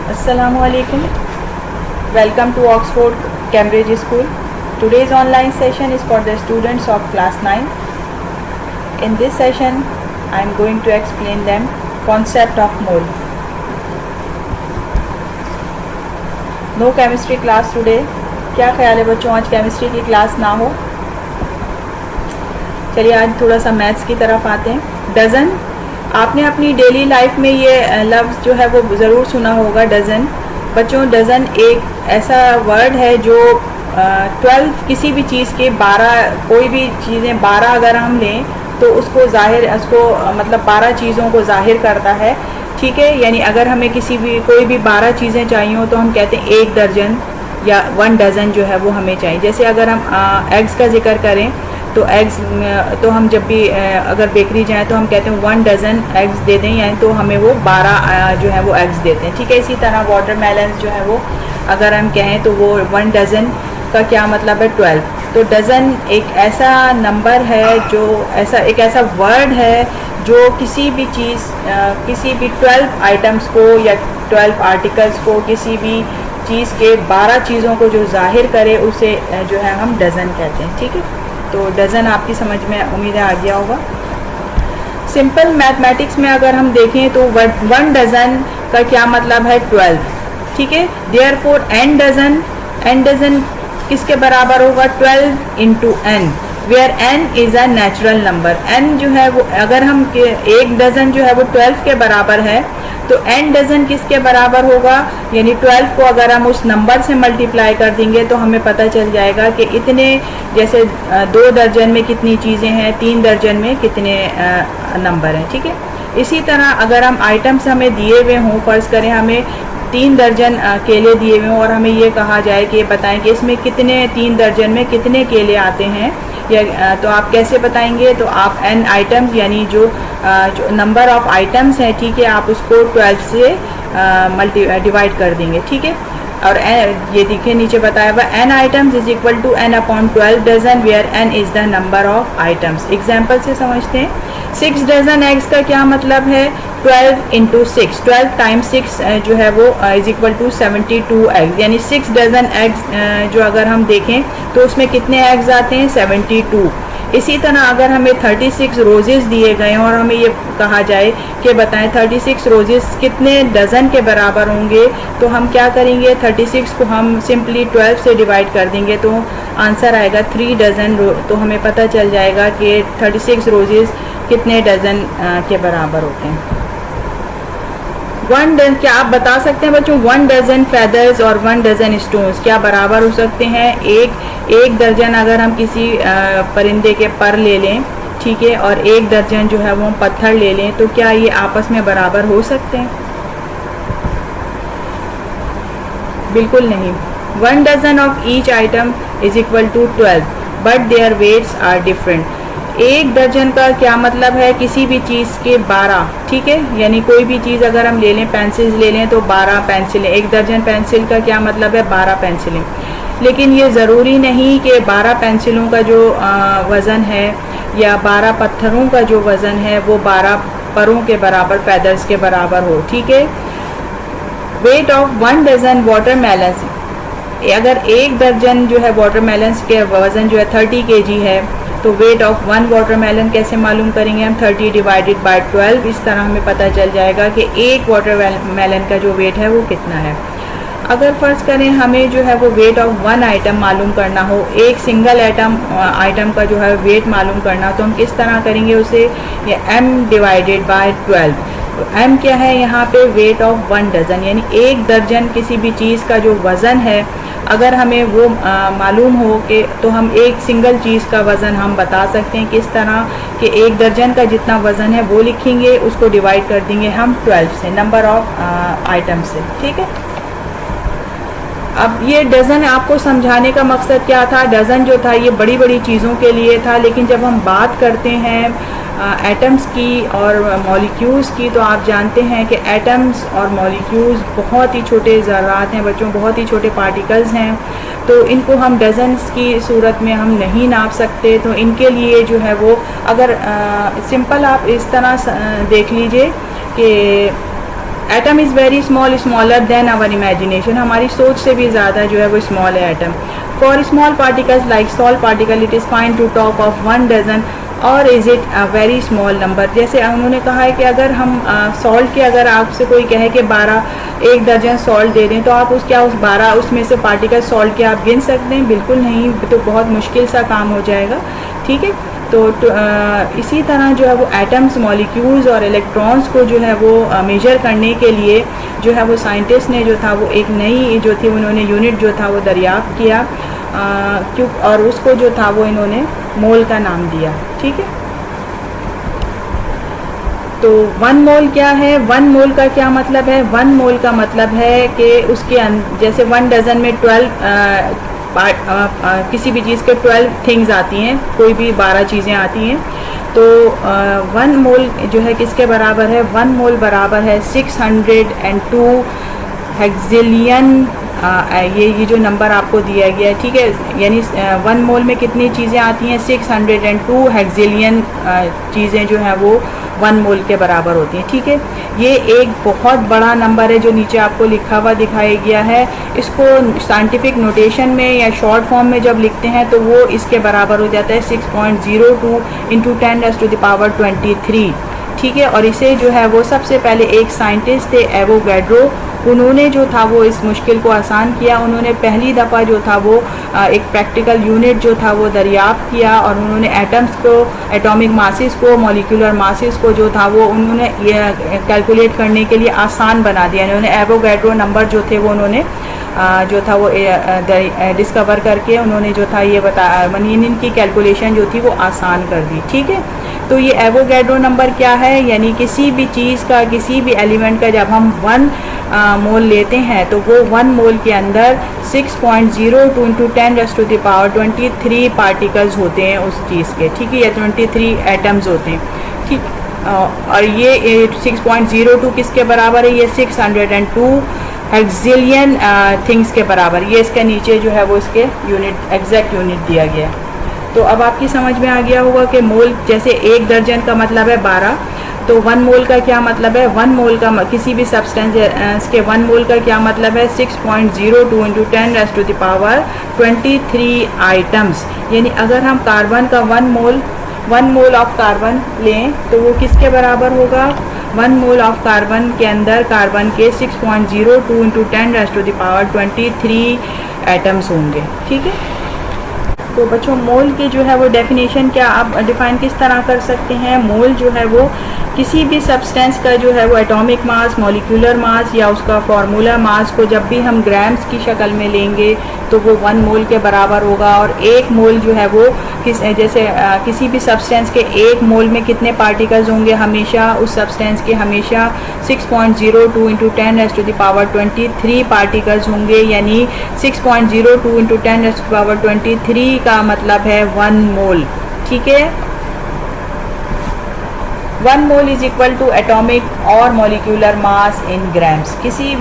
Assalamualaikum. Welcome to Oxford Cambridge School. Today's online session is for the students of class 9. In this session, I am going to explain them concept of mole. No chemistry class today. क्या ख्याल है बच्चों, आज chemistry की class ना हो? चलिए आज थोड़ा सा मैथ्स की तरफ आते हैं। डजन, आपने अपनी डेली लाइफ में ये लफ्ज़ जो है वो ज़रूर सुना होगा, डज़न। बच्चों, डज़न एक ऐसा वर्ड है जो 12 किसी भी चीज़ के 12, कोई भी चीज़ें 12 अगर हम लें तो उसको मतलब 12 चीज़ों को ज़ाहिर करता है, ठीक है। यानी अगर हमें कोई भी 12 चीज़ें चाहिए हो तो हम कहते हैं 1 दर्जन या 1 डज़न जो है वो हमें चाहिए। जैसे अगर हम एग्स का जिक्र करें तो एग्स, तो हम जब भी अगर बेकरी जाएँ तो हम कहते हैं 1 डज़न एग्स दे दें, यानी तो हमें वो 12 जो है वो एग्स देते हैं, ठीक है। इसी तरह वाटरमेलन जो है वो अगर हम कहें तो वो 1 डज़न का क्या मतलब है, 12। तो डज़न एक ऐसा नंबर है जो एक ऐसा वर्ड है जो किसी भी चीज़, किसी भी 12 आइटम्स को या 12 आर्टिकल्स को, किसी भी चीज़ के 12 चीज़ों को जो ज़ाहिर करे उसे जो है हम डज़न कहते हैं, ठीक है। तो डज़न आपकी समझ में उम्मीद है आ गया होगा। सिंपल मैथमेटिक्स में अगर हम देखें तो 1 डज़न का क्या मतलब है, 12, ठीक है। देयरफॉर n डज़न किसके बराबर होगा, 12 into n, where n is a natural number. n जो है वो अगर हम 1 डज़न जो है वो 12 के बराबर है तो n डज़न किसके बराबर होगा, यानी 12 को अगर हम उस नंबर से मल्टीप्लाई कर देंगे तो हमें पता चल जाएगा कि इतने, जैसे 2 दर्जन में कितनी चीज़ें हैं, 3 दर्जन में कितने नंबर हैं, ठीक है। इसी तरह अगर हम आइटम्स हमें दिए हुए हों, फ़र्ज़ करें हमें 3 दर्जन केले दिए हुए हों और हमें ये कहा जाए कि बताएं कि इसमें कितने, 3 दर्जन में कितने केले आते हैं, या तो आप कैसे बताएंगे, तो आप n आइटम्स यानी जो नंबर ऑफ़ आइटम्स हैं, ठीक है, आप उसको 12 से डिवाइड कर देंगे, ठीक है। और ये देखिए नीचे बताया हुआ n items is equal to n upon 12 dozen, where n is the number of items. Example से समझते हैं। 6 डज़न एग्स का क्या मतलब है, 12 इंटू 6, 12 टाइम्स 6 जो है वो इज इक्वल टू 72 एग्स, यानी 6 डज़न एग्स जो अगर हम देखें तो उसमें कितने एग्स आते हैं, 72। इसी तरह अगर हमें 36 रोजेस दिए गए हैं और हमें ये कहा जाए कि बताएं 36 रोजेस कितने डज़न के बराबर होंगे, तो हम क्या करेंगे, 36 को हम सिंपली 12 से डिवाइड कर देंगे तो आंसर आएगा 3 डज़न। तो हमें पता चल जाएगा कि 36 रोजेस कितने डज़न के बराबर होते हैं। 1 डज़न, क्या आप बता सकते हैं बच्चों 1 डज़न फेदर्स और 1 डज़न स्टोन्स क्या बराबर हो सकते हैं? एक दर्जन अगर हम किसी परिंदे के पर ले लें, ठीक है, और 1 दर्जन जो है वो पत्थर ले लें, तो क्या ये आपस में बराबर हो सकते हैं? बिल्कुल नहीं। 1 dozen of each item is equal to 12 but their weights are different. 1 दर्जन का क्या मतलब है, किसी भी चीज़ के 12, ठीक है, यानी कोई भी चीज़ अगर हम ले लें, पेंसिल्स ले लें तो 12 पेंसिलें, 1 दर्जन पेंसिल का क्या मतलब है, 12 पेंसिलें। लेकिन ये ज़रूरी नहीं कि 12 पेंसिलों का जो वज़न है या 12 पत्थरों का जो वज़न है वो 12 परों के बराबर, फेदर्स के बराबर हो, ठीक है। वेट ऑफ 1 डज़न वाटरमेलन्स, अगर 1 दर्जन जो है वाटरमेलन्स के वज़न जो है 30 kg है, तो वेट ऑफ 1 वाटरमेलन कैसे मालूम करेंगे हम, 30 डिवाइडेड बाय 12। इस तरह हमें पता चल जाएगा कि एक वाटरमेलन का जो वेट है वो कितना है। अगर फ़र्ज़ करें हमें जो है वो वेट ऑफ 1 आइटम मालूम करना हो, एक सिंगल आइटम का जो है वेट मालूम करना, तो हम किस तरह करेंगे उसे, ये m डिवाइडेड बाय 12। तो m क्या है यहाँ पे, वेट ऑफ 1 डज़न, यानी 1 दर्जन किसी भी चीज़ का जो वज़न है, अगर हमें वो मालूम हो कि, तो हम एक सिंगल चीज़ का वज़न हम बता सकते हैं किस तरह कि 1 दर्जन का जितना वज़न है वो लिखेंगे, उसको डिवाइड कर देंगे हम 12 से, नंबर ऑफ आइटम से, ठीक है। अब ये डज़न आपको समझाने का मकसद क्या था, डज़न जो था ये बड़ी बड़ी चीज़ों के लिए था, लेकिन जब हम बात करते हैं एटम्स की और मॉलिक्यूल्स की, तो आप जानते हैं कि एटम्स और मॉलिक्यूल्स बहुत ही छोटे ज़रात हैं बच्चों, बहुत ही छोटे पार्टिकल्स हैं, तो इनको हम डज़न्स की सूरत में हम नहीं नाप सकते। तो इनके लिए जो है वो अगर सिंपल आप इस तरह देख लीजिए कि atom is very small, smaller than our imagination, हमारी सोच से भी ज़्यादा जो है वो स्मॉल है atom. For small particles like salt particle it is fine to talk of 1 dozen और is it a very small number. जैसे उन्होंने कहा है कि अगर हम सॉल्ट के, अगर आपसे कोई कहे कि 1 दर्जन सॉल्ट दे दें तो आप उस 12 उसमें से पार्टिकल सॉल्ट के आप गिन सकते हैं? बिल्कुल नहीं, तो बहुत मुश्किल सा काम हो जाएगा। ठीक है, तो इसी तरह जो है वो एटम्स, मॉलिक्यूल्स और इलेक्ट्रॉन्स को जो है वो मेजर करने के लिए जो है वो साइंटिस्ट ने जो था वो एक नई जो थी उन्होंने यूनिट जो था वो दरियाफ्त किया, क्यों, और उसको जो था वो इन्होंने मोल का नाम दिया। ठीक है, तो 1 मोल क्या है? 1 मोल का क्या मतलब है? 1 मोल का मतलब है कि उसके जैसे 1 डजन में 12 किसी भी चीज़ के 12 थिंग्स आती हैं, कोई भी 12 चीज़ें आती हैं, तो 1 मोल जो है किसके बराबर है? 1 मोल बराबर है 602 हेक्सिलियन, ये जो नंबर आपको दिया गया है। ठीक है, यानी 1 मोल में कितनी चीज़ें आती हैं? 602 हेक्सिलियन चीज़ें जो हैं वो 1 मोल के बराबर होती हैं। ठीक है, ये एक बहुत बड़ा नंबर है जो नीचे आपको लिखा हुआ दिखाया गया है। इसको साइंटिफिक नोटेशन में या शॉर्ट फॉर्म में जब लिखते हैं तो वो इसके बराबर हो जाता है 6.02 इंटू 10⁻23। ठीक है, और इसे जो है वो सबसे पहले एक साइंटिस्ट थे एवोगैड्रो, उन्होंने जो था वो इस मुश्किल को आसान किया। उन्होंने पहली दफ़ा जो था वो एक प्रैक्टिकल यूनिट जो था वो दरियाफ्त किया और उन्होंने एटम्स को, एटॉमिक मासेस को, मॉलिक्यूलर मासेस को जो था वो उन्होंने कैलकुलेट करने के लिए आसान बना दिया। उन्होंने एवोगैड्रो नंबर जो थे वो उन्होंने जो था वो डिस्कवर करके उन्होंने जो था ये बताया, इनकी कैलकुलेशन जो थी वो आसान कर दी। ठीक है, तो ये एवोगैड्रो नंबर क्या है? यानी किसी भी चीज़ का, किसी भी एलिमेंट का जब हम 1 मोल लेते हैं तो वो 1 मोल के अंदर 6.02 इंटू 10⁻23 पार्टिकल्स होते हैं उस चीज़ के। ठीक है, या 23 एटम्स होते हैं। ठीक, और ये 6.02 किसके बराबर है? ये 602 हेक्सिलियन थिंग्स के बराबर। ये इसके नीचे जो है वो इसके यूनिट, एग्जैक्ट यूनिट दिया गया। तो अब आपकी समझ में आ गया होगा कि मोल, जैसे 1 दर्जन का मतलब है 12, तो 1 मोल का क्या मतलब है? 1 मोल का किसी भी सब्सटेंस के 1 मोल का क्या मतलब है? 6.02 इंटू 10⁻23 आइटम्स। यानी अगर हम कार्बन का 1 मोल ऑफ कार्बन लें तो वो किसके बराबर होगा? 1 मोल ऑफ कार्बन के अंदर कार्बन के 6.02 इंटू 10⁻23 एटम्स होंगे। ठीक है, तो बच्चों मोल के जो है वो डेफिनेशन क्या आप डिफ़ाइन किस तरह कर सकते हैं? मोल जो है वो किसी भी सब्सटेंस का जो है वो एटॉमिक मास, मॉलिक्यूलर मास या उसका फार्मूला मास को जब भी हम ग्राम्स की शक्ल में लेंगे तो वो 1 मोल के बराबर होगा। और 1 मोल जो है वो किसी भी सब्सटेंस के 1 मोल में कितने पार्टिकल्स होंगे? हमेशा उस सब्सटेंस के हमेशा 6.02 इंटू 10⁻23 पार्टिकल्स होंगे। यानी 6.02 इंटू 10⁻23 का मतलब है 1 मोल। ठीक है, 1 mole is equal to atomic और मॉलिक्यूलर मास इन ग्राम्स।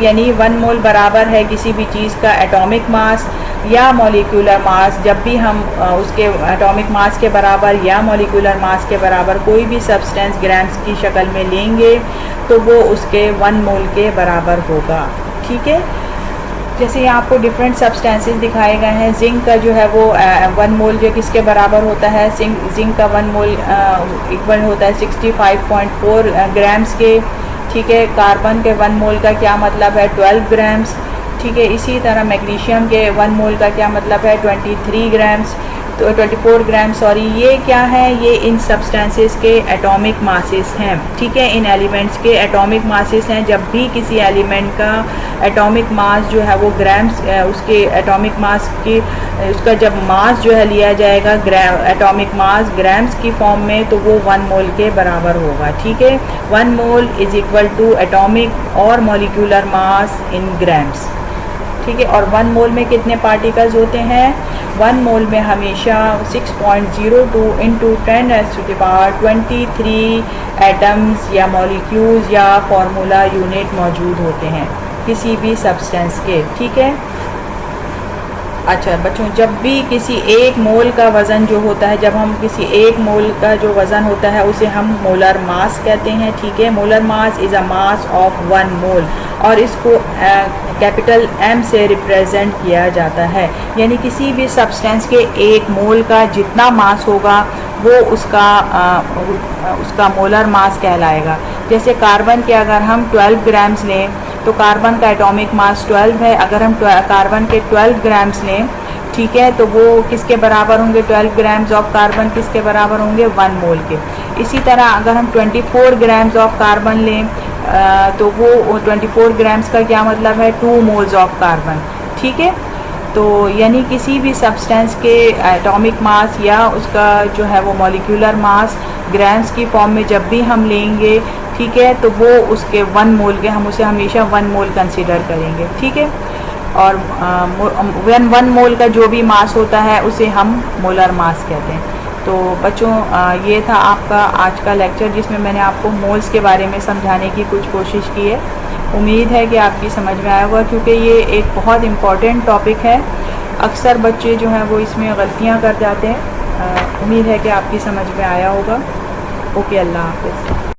यानी 1 मोल बराबर है किसी भी चीज़ का एटॉमिक मास या मॉलिक्यूलर मास। जब भी हम उसके एटॉमिक मास के बराबर या मॉलिक्यूलर मास के बराबर कोई भी सब्सटेंस ग्राम्स की शक्ल में लेंगे तो वो उसके 1 मोल के बराबर होगा। ठीक है, जैसे यहाँ आपको डिफरेंट सब्सटेंसेस दिखाए गए हैं। जिंक का जो है वो 1 मोल जो किसके बराबर होता है? जिंक का 1 मोल इक्वल होता है 65.4 ग्राम्स के। ठीक है, कार्बन के 1 मोल का क्या मतलब है? 12 ग्राम्स। ठीक है, इसी तरह मैग्नीशियम के 1 मोल का क्या मतलब है? 23 ग्राम्स, तो 24 ग्राम सॉरी। ये क्या है? ये इन सब्सटेंसेस के एटॉमिक मासेस हैं। ठीक है, इन एलिमेंट्स के एटॉमिक मासेस हैं। जब भी किसी एलिमेंट का एटॉमिक मास जो है वो ग्राम्स, उसके एटॉमिक मास की, उसका जब मास जो है लिया जाएगा एटॉमिक मास ग्राम्स की फॉर्म में तो वो 1 मोल के बराबर होगा। ठीक है, 1 mole is equal to atomic और मॉलिक्यूलर मास इन ग्राम्स। ठीक है, और 1 मोल में कितने पार्टिकल्स होते हैं? 1 मोल में हमेशा 6.02 इंटू 10⁻23 एटम्स या मॉलिक्यूल्स या फार्मूला यूनिट मौजूद होते हैं किसी भी सब्सटेंस के। ठीक है, अच्छा बच्चों, जब भी किसी एक मोल का वज़न जो होता है, जब हम किसी एक मोल का जो वज़न होता है उसे हम मोलर मास कहते हैं, ठीक है। Molar mass is a mass of 1 मोल, और इसको कैपिटल M से रिप्रेजेंट किया जाता है। यानी किसी भी सब्सटेंस के एक मोल का जितना मास होगा वो उसका मोलर मास कहलाएगा। जैसे कार्बन के अगर हम 12 ग्राम्स लें तो कार्बन का एटॉमिक मास 12 है। अगर हम कार्बन के 12 ग्राम्स लें, ठीक है, तो वो किसके बराबर होंगे? 12 ग्राम्स ऑफ कार्बन किसके बराबर होंगे? 1 मोल के। इसी तरह अगर हम 24 ग्राम्स ऑफ कार्बन लें तो वो 24 ग्राम्स का क्या मतलब है? 2 मोल्स ऑफ कार्बन, ठीक है। तो यानी किसी भी सब्सटेंस के एटॉमिक मास या उसका जो है वो मॉलिक्यूलर मास ग्राम्स की फॉर्म में जब भी हम लेंगे, ठीक है, तो वो उसके 1 मोल के, हम उसे हमेशा 1 मोल कंसीडर करेंगे, ठीक है। और 1 मोल का जो भी मास होता है उसे हम मोलर मास कहते हैं। तो बच्चों ये था आपका आज का लेक्चर, जिसमें मैंने आपको मोल्स के बारे में समझाने की कुछ कोशिश की है। उम्मीद है कि आपकी समझ में आया होगा, क्योंकि ये एक बहुत इम्पॉर्टेंट टॉपिक है। अक्सर बच्चे जो हैं वो इसमें गलतियाँ कर जाते हैं। उम्मीद है कि आपकी समझ में आया होगा। ओके, अल्लाह हाफ़िज़।